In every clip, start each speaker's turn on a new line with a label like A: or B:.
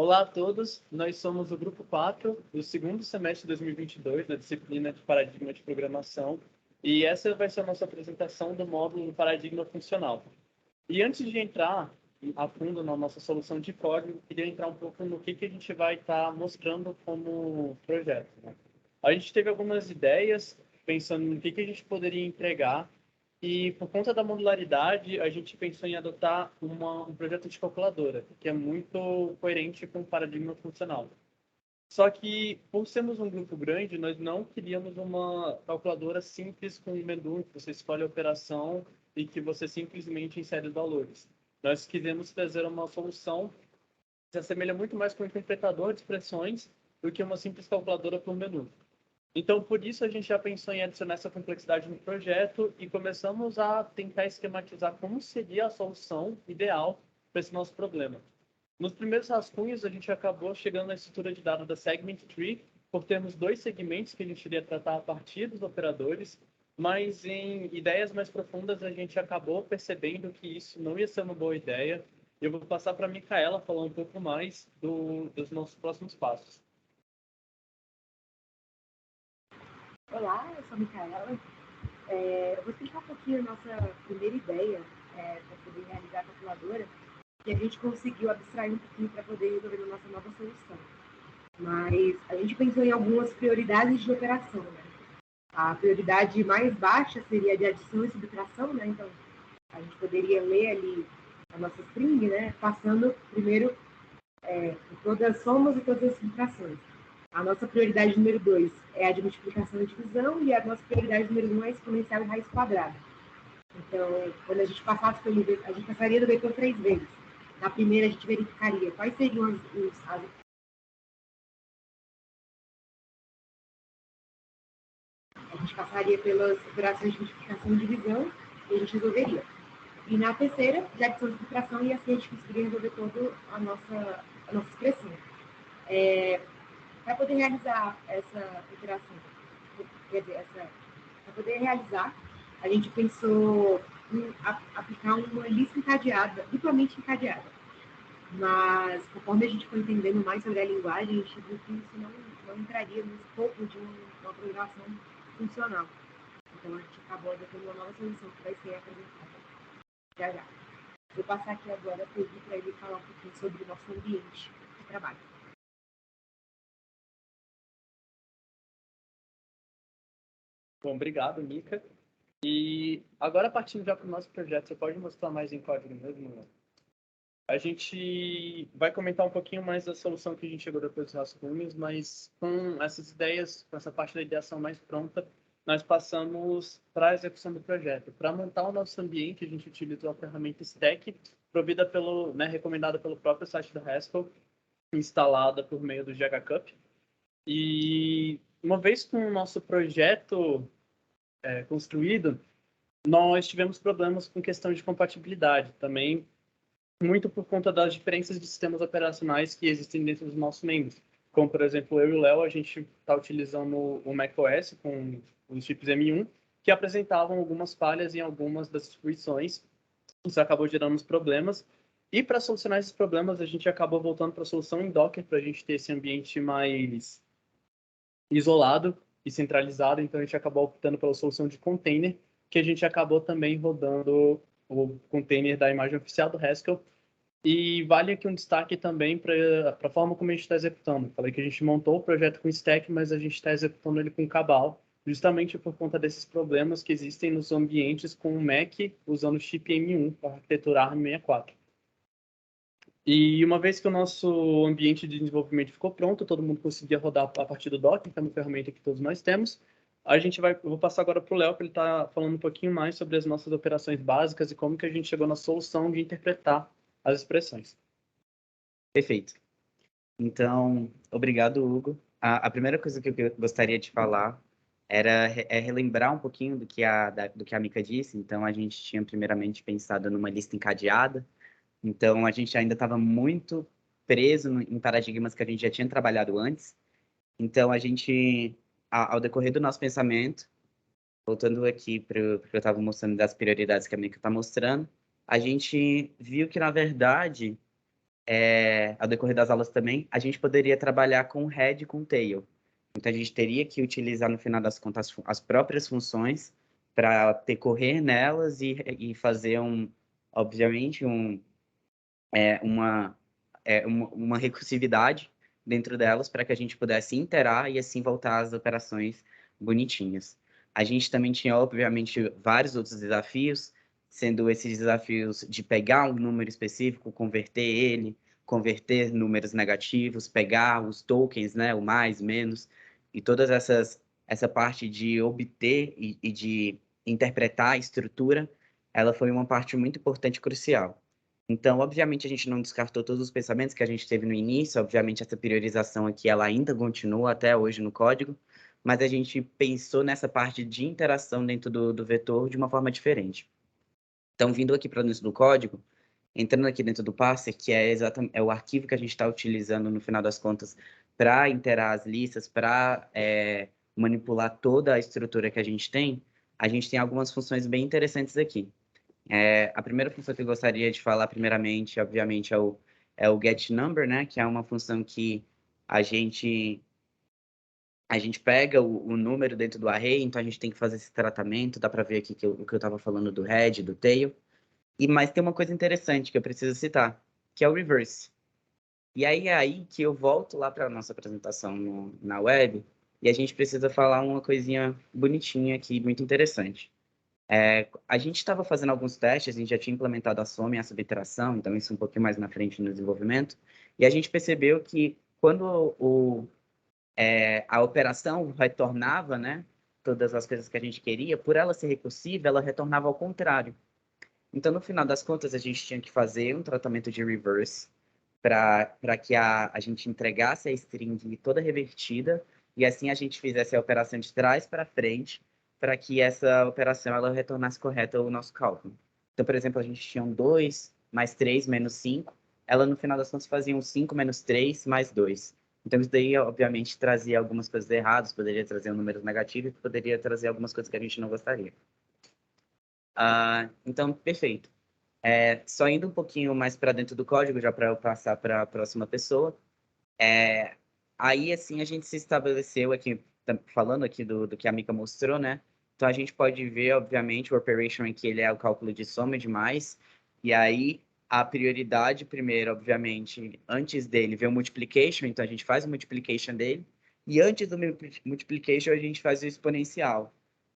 A: Olá a todos, nós somos o Grupo 4 do segundo semestre de 2022, na disciplina de Paradigma de Programação, e essa vai ser a nossa apresentação do módulo do Paradigma Funcional. E antes de entrar a fundo na nossa solução de código, eu queria entrar um pouco no que a gente vai estar mostrando como projeto, né? A gente teve algumas ideias, pensando no que a gente poderia entregar, e por conta da modularidade, a gente pensou em adotar um projeto de calculadora, que é muito coerente com o paradigma funcional. Só que, por sermos um grupo grande, nós não queríamos uma calculadora simples com um menu que você escolhe a operação e que você simplesmente insere os valores. Nós quisemos trazer uma solução que se assemelha muito mais com um interpretador de expressões do que uma simples calculadora por menu. Então, por isso, a gente já pensou em adicionar essa complexidade no projeto e começamos a tentar esquematizar como seria a solução ideal para esse nosso problema. Nos primeiros rascunhos, a gente acabou chegando na estrutura de dados da Segment Tree, por termos dois segmentos que a gente iria tratar a partir dos operadores, mas em ideias mais profundas, a gente acabou percebendo que isso não ia ser uma boa ideia. Eu vou passar para a Micaela falar um pouco mais dos nossos próximos passos.
B: Olá, eu sou a Micaela. Eu vou explicar um pouquinho a nossa primeira ideia para poder realizar a calculadora, que a gente conseguiu abstrair um pouquinho para poder resolver a nossa nova solução. Mas a gente pensou em algumas prioridades de operação, né? A prioridade mais baixa seria a de adição e subtração, né? Então, a gente poderia ler ali a nossa string, né? Passando primeiro por todas as somas e todas as subtrações. A nossa prioridade número 2 é a de multiplicação e divisão, e a nossa prioridade número 1 é exponencial e raiz quadrada. Então, quando a gente passasse pelo vetor, a gente passaria do vetor 3 vezes. Na primeira, a gente verificaria quais seriam a gente passaria pelas operações de multiplicação e divisão e a gente resolveria. E na terceira, de adição e subtração, e assim a gente conseguiria resolver toda a nossa expressão. Para poder realizar essa operação, quer dizer, para poder realizar, a gente pensou em aplicar uma lista encadeada, duplamente encadeada. Mas, conforme a gente foi entendendo mais sobre a linguagem, a gente viu que isso não entraria no escopo de uma programação funcional. Então, a gente acabou adotando uma nova solução que vai ser apresentada já já. Vou passar aqui agora para ele falar um pouquinho sobre o nosso ambiente de trabalho.
A: Bom, obrigado, Mica. E agora, partindo já para o nosso projeto, você pode mostrar mais em código mesmo, né? A gente vai comentar um pouquinho mais da solução que a gente chegou depois dos rascunhos, mas com essas ideias, com essa parte da ideação mais pronta, nós passamos para a execução do projeto. Para montar o nosso ambiente, a gente utilizou a ferramenta Stack, provida recomendada pelo próprio site da Haskell, instalada por meio do GHCup. E uma vez com o nosso projeto construído, nós tivemos problemas com questão de compatibilidade também, muito por conta das diferenças de sistemas operacionais que existem dentro dos nossos membros. Como, por exemplo, eu e o Léo, a gente está utilizando o macOS com os chips M1, que apresentavam algumas falhas em algumas das distribuições. Isso acabou gerando uns problemas. E para solucionar esses problemas, a gente acabou voltando para a solução em Docker, para a gente ter esse ambiente mais isolado e centralizado. Então, a gente acabou optando pela solução de container, que a gente acabou também rodando o container da imagem oficial do Haskell. E vale aqui um destaque também para a forma como a gente está executando. Falei que a gente montou o projeto com Stack, mas a gente está executando ele com Cabal, justamente por conta desses problemas que existem nos ambientes com o Mac usando o chip M1 para arquitetura ARM64. E uma vez que o nosso ambiente de desenvolvimento ficou pronto, todo mundo conseguia rodar a partir do Docker, que é uma ferramenta que todos nós temos, eu vou passar agora para o Léo, para ele estar falando um pouquinho mais sobre as nossas operações básicas e como que a gente chegou na solução de interpretar as expressões.
C: Perfeito. Então, obrigado, Hugo. A primeira coisa que eu gostaria de falar é relembrar um pouquinho do que a Mica disse. Então, a gente tinha primeiramente pensado numa lista encadeada. Então, a gente ainda estava muito preso em paradigmas que a gente já tinha trabalhado antes. Então, a gente, ao decorrer do nosso pensamento, voltando aqui para o que eu estava mostrando das prioridades que a Mica está mostrando, a gente viu que, na verdade, ao decorrer das aulas também, a gente poderia trabalhar com head e com tail. Então, a gente teria que utilizar, no final das contas, as próprias funções para decorrer nelas e fazer, obviamente, uma recursividade dentro delas para que a gente pudesse iterar e assim voltar às operações bonitinhas. A gente também tinha, obviamente, vários outros desafios, sendo esses desafios de pegar um número específico, converter números negativos, pegar os tokens, né, o mais, menos, e todas essa parte de obter e de interpretar a estrutura, ela foi uma parte muito importante e crucial. Então, obviamente, a gente não descartou todos os pensamentos que a gente teve no início, obviamente, essa priorização aqui, ela ainda continua até hoje no código, mas a gente pensou nessa parte de interação dentro do vetor de uma forma diferente. Então, vindo aqui para dentro do código, entrando aqui dentro do parser, que é o arquivo que a gente está utilizando, no final das contas, para interar as listas, para manipular toda a estrutura que a gente tem algumas funções bem interessantes aqui. A primeira função que eu gostaria de falar, primeiramente, obviamente, é o getNumber, né? Que é uma função que a gente pega o número dentro do array, então a gente tem que fazer esse tratamento, dá para ver aqui o que eu estava falando do head, do tail. Mas tem uma coisa interessante que eu preciso citar, que é o reverse. E aí é aí que eu volto lá para a nossa apresentação na web, e a gente precisa falar uma coisinha bonitinha aqui, muito interessante. A gente estava fazendo alguns testes, a gente já tinha implementado a soma e a subtração, então isso um pouquinho mais na frente no desenvolvimento, e a gente percebeu que quando a operação retornava, né, todas as coisas que a gente queria, por ela ser recursiva, ela retornava ao contrário. Então, no final das contas, a gente tinha que fazer um tratamento de reverse para que a gente entregasse a string toda revertida e assim a gente fizesse a operação de trás para frente para que essa operação ela retornasse correta o nosso cálculo. Então, por exemplo, a gente tinha um 2 mais 3 menos 5. Ela, no final das contas, fazia um 5 menos 3 mais 2. Então, isso daí, obviamente, trazia algumas coisas erradas, poderia trazer um número negativo e poderia trazer algumas coisas que a gente não gostaria. Então, perfeito. Só indo um pouquinho mais para dentro do código, já para eu passar para a próxima pessoa. Aí, assim, a gente se estabeleceu aqui, falando aqui do que a Mika mostrou, né? Então, a gente pode ver, obviamente, o operation em que ele é o cálculo de soma de mais. E aí, a prioridade, primeiro, obviamente, antes dele, vem o multiplication. Então, a gente faz o multiplication dele. E antes do multiplication, a gente faz o exponencial.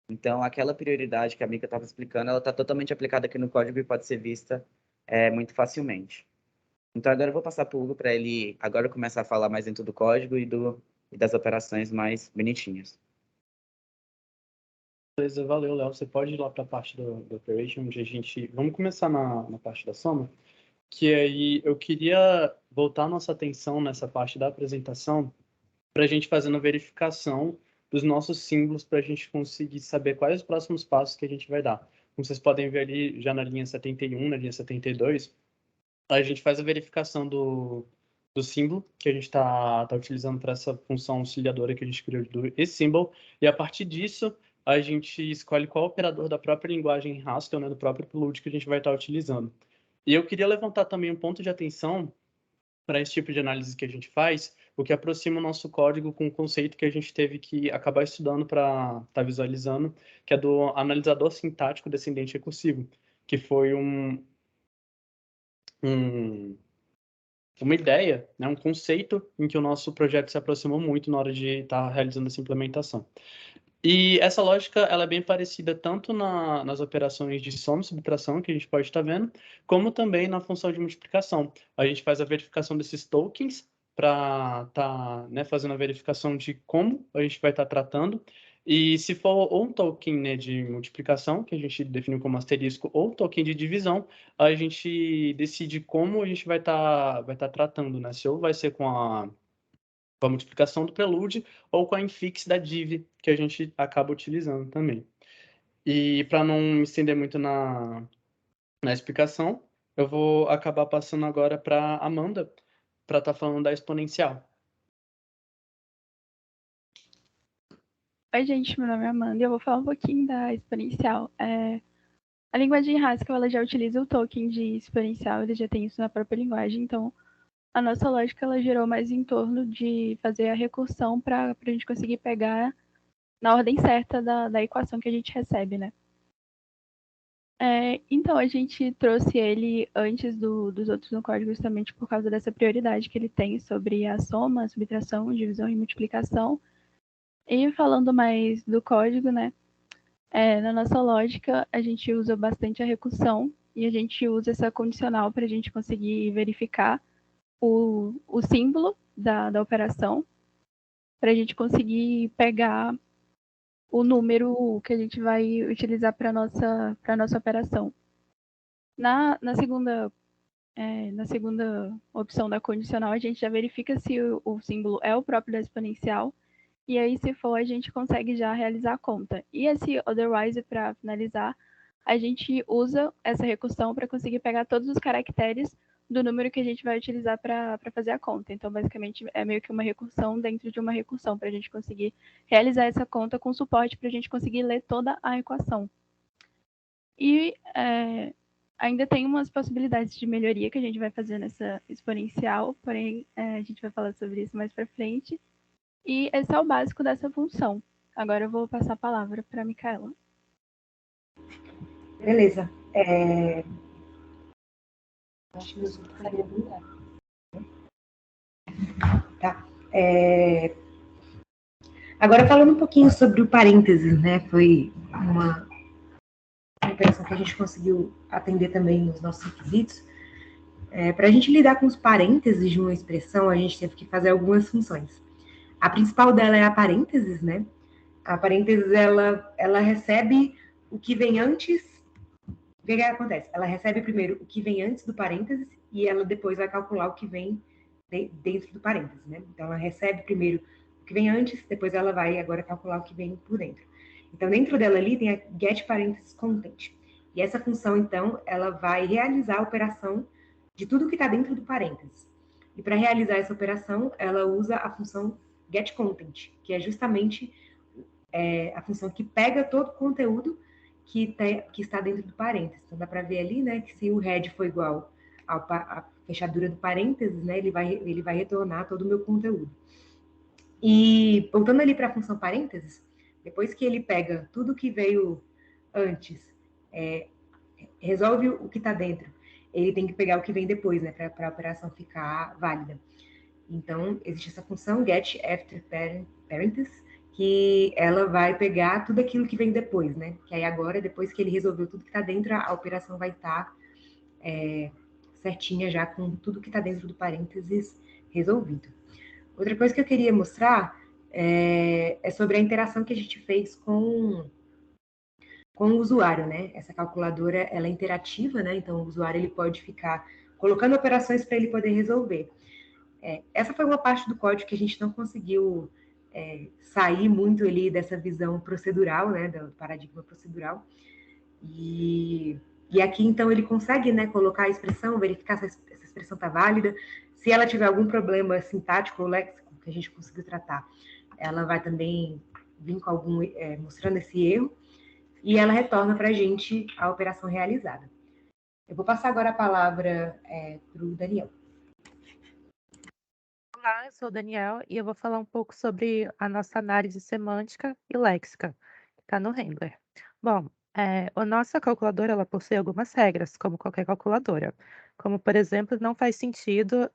C: Então, aquela prioridade que a Mika estava explicando, ela está totalmente aplicada aqui no código e pode ser vista muito facilmente. Então, agora eu vou passar para o Hugo para ele agora começar a falar mais dentro do código e das operações mais bonitinhas.
A: Beleza, valeu, Léo. Você pode ir lá para a parte do operation, onde a gente... Vamos começar na parte da soma, que aí eu queria voltar nossa atenção nessa parte da apresentação para a gente fazendo a verificação dos nossos símbolos para a gente conseguir saber quais os próximos passos que a gente vai dar. Como vocês podem ver ali, já na linha 71, na linha 72, a gente faz a verificação do símbolo que a gente está utilizando para essa função auxiliadora que a gente criou do symbol, e a partir disso a gente escolhe qual operador da própria linguagem Haskell, né, do próprio prelude que a gente vai estar utilizando. E eu queria levantar também um ponto de atenção para esse tipo de análise que a gente faz, o que aproxima o nosso código com o conceito que a gente teve que acabar estudando para estar visualizando, que é do analisador sintático descendente recursivo, que foi uma ideia, né, um conceito em que o nosso projeto se aproximou muito na hora de estar realizando essa implementação. E essa lógica ela é bem parecida tanto nas operações de soma e subtração, que a gente pode estar vendo, como também na função de multiplicação. A gente faz a verificação desses tokens para estar fazendo a verificação de como a gente vai estar tratando. E se for ou um token, né, de multiplicação, que a gente definiu como asterisco, ou token de divisão, a gente decide como a gente vai estar tratando, né? Se ou vai ser com a multiplicação do prelude ou com a infix da div, que a gente acaba utilizando também. E para não me estender muito na explicação, eu vou acabar passando agora para Amanda, para estar falando da exponencial.
D: Oi, gente, meu nome é Amanda e eu vou falar um pouquinho da exponencial. A linguagem Haskell ela já utiliza o token de exponencial, ele já tem isso na própria linguagem, então a nossa lógica ela girou mais em torno de fazer a recursão para a gente conseguir pegar na ordem certa da equação que a gente recebe, né? Então, a gente trouxe ele antes dos outros no código justamente por causa dessa prioridade que ele tem sobre a soma, subtração, divisão e multiplicação. E falando mais do código, né? Na nossa lógica, a gente usa bastante a recursão e a gente usa essa condicional para a gente conseguir verificar o símbolo da operação, para a gente conseguir pegar o número que a gente vai utilizar para a nossa operação. Na segunda opção da condicional, a gente já verifica se o símbolo é o próprio da exponencial, e aí, se for, a gente consegue já realizar a conta. E esse otherwise, para finalizar, a gente usa essa recursão para conseguir pegar todos os caracteres do número que a gente vai utilizar para fazer a conta. Então, basicamente, é meio que uma recursão dentro de uma recursão, para a gente conseguir realizar essa conta com suporte, para a gente conseguir ler toda a equação. E ainda tem umas possibilidades de melhoria que a gente vai fazer nessa exponencial, porém, a gente vai falar sobre isso mais para frente. E esse é o básico dessa função. Agora eu vou passar a palavra para a Micaela.
B: Beleza. Acho que meus outros queriam brincar. Tá. Agora, falando um pouquinho sobre o parênteses, né? Foi uma operação que a gente conseguiu atender também nos nossos requisitos. Para a gente lidar com os parênteses de uma expressão, a gente teve que fazer algumas funções. A principal dela é a parênteses, né? A parênteses, ela recebe o que vem antes. O que acontece? Ela recebe primeiro o que vem antes do parênteses e ela depois vai calcular o que vem dentro do parênteses, né? Então, ela recebe primeiro o que vem antes, depois ela vai agora calcular o que vem por dentro. Então, dentro dela ali tem a getParenthesesContent. E essa função, então, ela vai realizar a operação de tudo que está dentro do parênteses. E para realizar essa operação, ela usa a função getContent, que é justamente a função que pega todo o conteúdo que está dentro do parênteses. Então, dá para ver ali, né, que se o head for igual à fechadura do parênteses, né, ele vai retornar todo o meu conteúdo. E voltando ali para a função parênteses, depois que ele pega tudo que veio antes, resolve o que está dentro, ele tem que pegar o que vem depois, né, para a operação ficar válida. Então, existe essa função getAfterParentheses, que ela vai pegar tudo aquilo que vem depois, né? Que aí agora, depois que ele resolveu tudo que está dentro, a operação vai estar certinha já com tudo que está dentro do parênteses resolvido. Outra coisa que eu queria mostrar é sobre a interação que a gente fez com o usuário, né? Essa calculadora, ela é interativa, né? Então, o usuário ele pode ficar colocando operações para ele poder resolver. Essa foi uma parte do código que a gente não conseguiu sair muito ali dessa visão procedural, né, do paradigma procedural. E aqui, então, ele consegue, né, colocar a expressão, verificar se essa expressão está válida. Se ela tiver algum problema sintático ou léxico que a gente conseguiu tratar, ela vai também vir com mostrando esse erro, e ela retorna para a gente a operação realizada. Eu vou passar agora a palavra para o Daniel.
E: Olá, eu sou o Daniel e eu vou falar um pouco sobre a nossa análise semântica e léxica, que está no Handler. Bom, a nossa calculadora ela possui algumas regras, como qualquer calculadora. Como, por exemplo, não faz sentido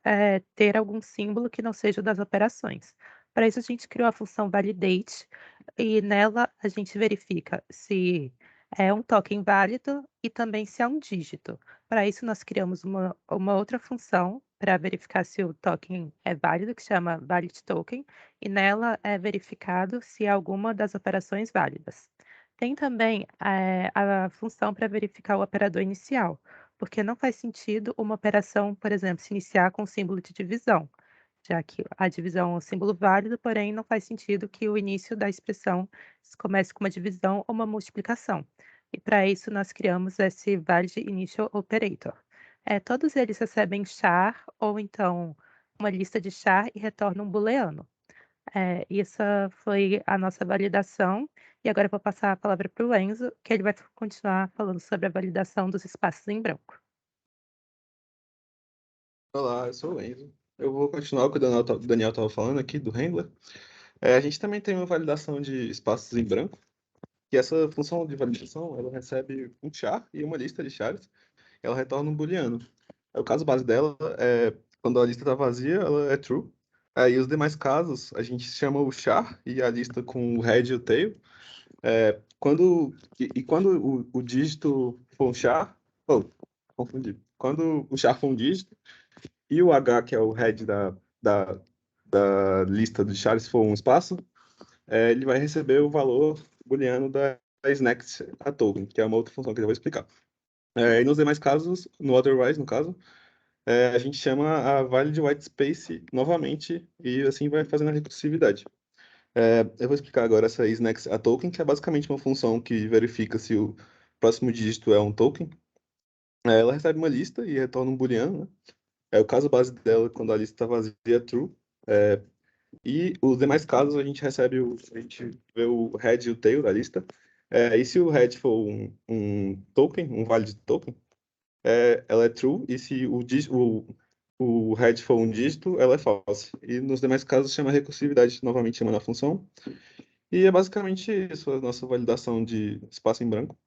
E: ter algum símbolo que não seja das operações. Para isso, a gente criou a função validate e nela a gente verifica se é um token válido e também se é um dígito. Para isso, nós criamos uma outra função para verificar se o token é válido, que chama validToken, e nela é verificado se há alguma das operações válidas. Tem também a função para verificar o operador inicial, porque não faz sentido uma operação, por exemplo, se iniciar com o símbolo de divisão, já que a divisão é um símbolo válido, porém não faz sentido que o início da expressão comece com uma divisão ou uma multiplicação. E para isso nós criamos esse valid initial operator. Todos eles recebem char ou então uma lista de char e retornam um booleano. Essa foi a nossa validação. E agora eu vou passar a palavra para o Enzo, que ele vai continuar falando sobre a validação dos espaços em branco.
F: Olá, eu sou o Enzo. Eu vou continuar o que o Daniel estava falando aqui, do Handler. A gente também tem uma validação de espaços em branco, e essa função de validação, ela recebe um char e uma lista de chars, ela retorna um booleano. O caso base dela é, quando a lista está vazia, ela é true. Aí os demais casos, a gente chama o char e a lista com o head e o tail. Quando o dígito for um char, confundi. Quando o char for um dígito e o H, que é o head da lista de chars, for um espaço, ele vai receber o valor booleano da next a token, que é uma outra função que eu vou explicar. E nos demais casos, no otherwise, no caso, a gente chama a value de white space novamente e assim vai fazendo a recursividade. Eu vou explicar agora essa isNext a token, que é basicamente uma função que verifica se o próximo dígito é um token. Ela recebe uma lista e retorna um booleano, né? O caso base dela, quando a lista está vazia, é true. E os demais casos a gente a gente vê o head e o tail da lista. E se o head for um token, um valid token, ela é true. E se o head for um dígito, ela é false. E nos demais casos chama recursividade, novamente chamando a função. E é basicamente isso, a nossa validação de espaço em branco.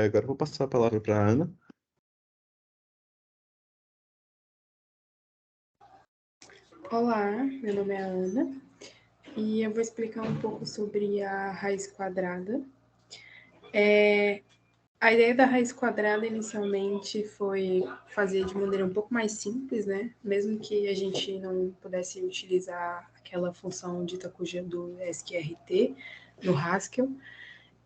F: Agora eu vou passar a palavra para a Ana.
G: Olá, meu nome é Ana e eu vou explicar um pouco sobre a raiz quadrada. A ideia da raiz quadrada inicialmente foi fazer de maneira um pouco mais simples, né? Mesmo que a gente não pudesse utilizar aquela função dita cuja do sqrt no Haskell.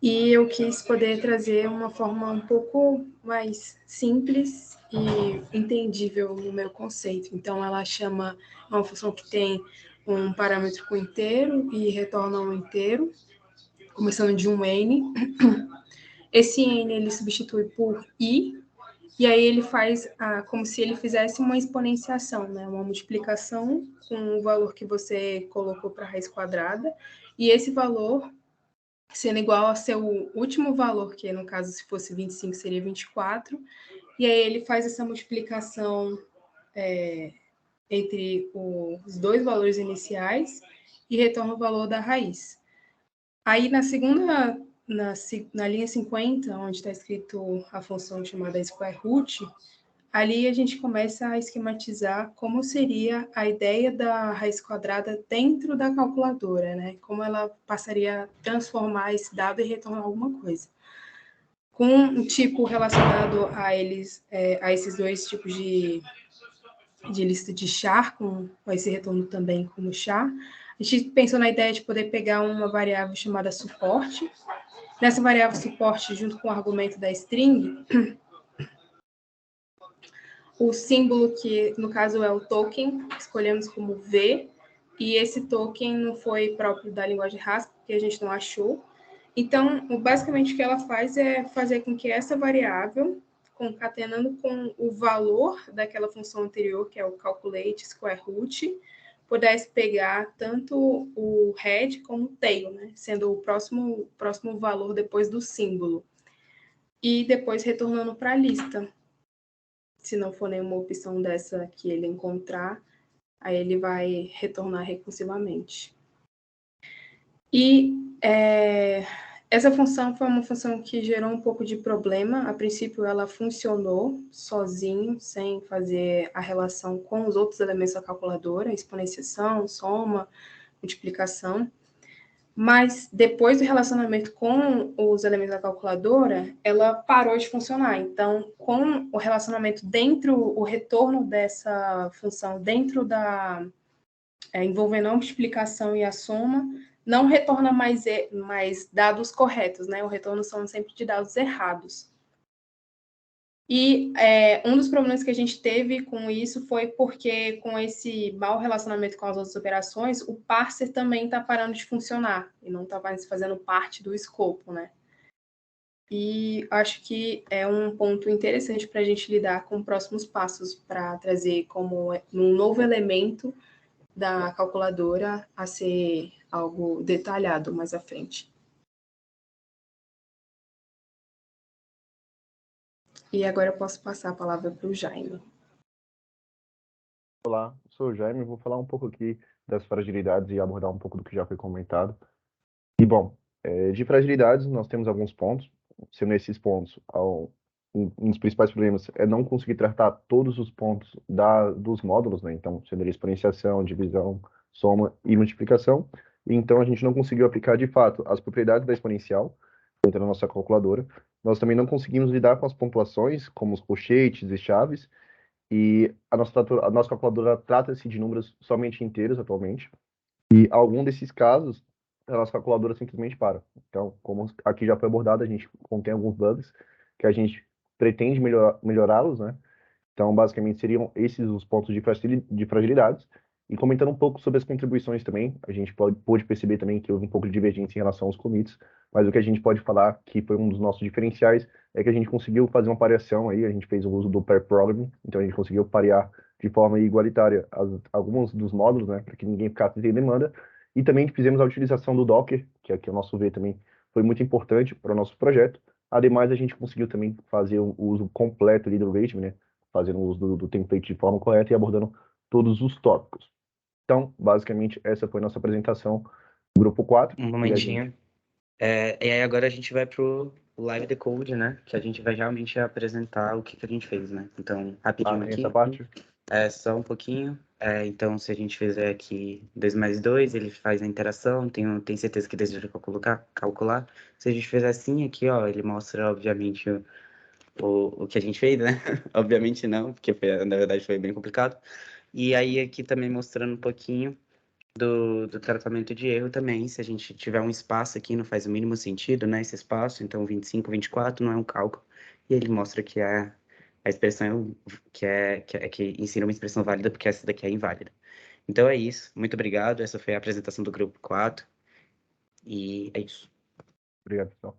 G: E eu quis poder trazer uma forma um pouco mais simples e entendível no meu conceito. Então, ela chama uma função que tem um parâmetro com inteiro e retorna um inteiro, começando de um n. Esse n ele substitui por i, e aí ele faz como se ele fizesse uma exponenciação, né? Uma multiplicação com o valor que você colocou para a raiz quadrada, e esse valor sendo igual ao seu último valor, que no caso, se fosse 25, seria 24, e aí ele faz essa multiplicação entre os dois valores iniciais e retorna o valor da raiz. Aí na segunda, na linha 50, onde está escrito a função chamada square root, ali a gente começa a esquematizar como seria a ideia da raiz quadrada dentro da calculadora, né? Como ela passaria a transformar esse dado e retornar alguma coisa. Com um tipo relacionado a eles, a esses dois tipos de lista de char, com esse retorno também como char, a gente pensou na ideia de poder pegar uma variável chamada suporte. Nessa variável suporte, junto com o argumento da string, o símbolo que, no caso, é o token, escolhemos como V, e esse token não foi próprio da linguagem Haskell, porque a gente não achou. Então, basicamente, o que ela faz é fazer com que essa variável, concatenando com o valor daquela função anterior, que é o calculate square root, pudesse pegar tanto o head como o tail, né? Sendo o próximo valor depois do símbolo. E depois retornando para a lista. Se não for nenhuma opção dessa que ele encontrar, aí ele vai retornar recursivamente. E essa função foi uma função que gerou um pouco de problema. A princípio, ela funcionou sozinho, sem fazer a relação com os outros elementos da calculadora, exponenciação, soma, multiplicação. Mas depois do relacionamento com os elementos da calculadora, ela parou de funcionar. Então, com o relacionamento dentro, o retorno dessa função dentro envolvendo a multiplicação e a soma, não retorna mais dados corretos, né? O retorno são sempre de dados errados. E um dos problemas que a gente teve com isso foi porque, com esse mau relacionamento com as outras operações, o parser também está parando de funcionar e não está mais fazendo parte do escopo, né? E acho que é um ponto interessante para a gente lidar com próximos passos, para trazer como um novo elemento da calculadora a ser algo detalhado mais à frente. E agora eu posso passar a palavra para o Jaime.
H: Olá, sou o Jaime, vou falar um pouco aqui das fragilidades e abordar um pouco do que já foi comentado. E, bom, de fragilidades, nós temos alguns pontos, sendo esses pontos, um dos principais problemas é não conseguir tratar todos os pontos dos módulos, né? Então, sendo exponenciação, divisão, soma e multiplicação. Então, a gente não conseguiu aplicar, de fato, as propriedades da exponencial dentro da nossa calculadora. Nós também não conseguimos lidar com as pontuações, como os colchetes e chaves, e a nossa calculadora trata-se de números somente inteiros atualmente. E algum desses casos, a nossa calculadora simplesmente para. Então, como aqui já foi abordado, a gente contém alguns bugs que a gente pretende melhorá-los, né? Então, basicamente, seriam esses os pontos de fragilidades. E comentando um pouco sobre as contribuições também, a gente pôde perceber também que houve um pouco de divergência em relação aos commits, mas o que a gente pode falar que foi um dos nossos diferenciais é que a gente conseguiu fazer uma pareação aí, a gente fez o uso do pair programming, então a gente conseguiu parear de forma igualitária alguns dos módulos, né, para que ninguém ficasse sem demanda, e também fizemos a utilização do Docker, que aqui ao nosso ver também foi muito importante para o nosso projeto. Ademais, a gente conseguiu também fazer o uso completo ali do Rage, né, fazendo uso do template de forma correta e abordando todos os tópicos. Então, basicamente, essa foi a nossa apresentação, grupo 4.
C: Um momentinho. E aí agora a gente vai pro Live Decode, né? Que a gente vai realmente apresentar o que a gente fez, né? Então, rapidinho
H: tem
C: aqui.
H: essa parte?
C: Só um pouquinho. Então, se a gente fizer aqui 2 mais 2, ele faz a interação, tem certeza que deseja calcular. Se a gente fizer assim aqui, ó, ele mostra, obviamente, o que a gente fez, né? Obviamente não, porque na verdade foi bem complicado. E aí aqui também mostrando um pouquinho do tratamento de erro também, se a gente tiver um espaço aqui, não faz o mínimo sentido, né, esse espaço, então 25, 24 não é um cálculo, e ele mostra que a expressão que ensina uma expressão válida, porque essa daqui é inválida. Então é isso, muito obrigado, essa foi a apresentação do grupo 4, e é isso.
H: Obrigado, pessoal.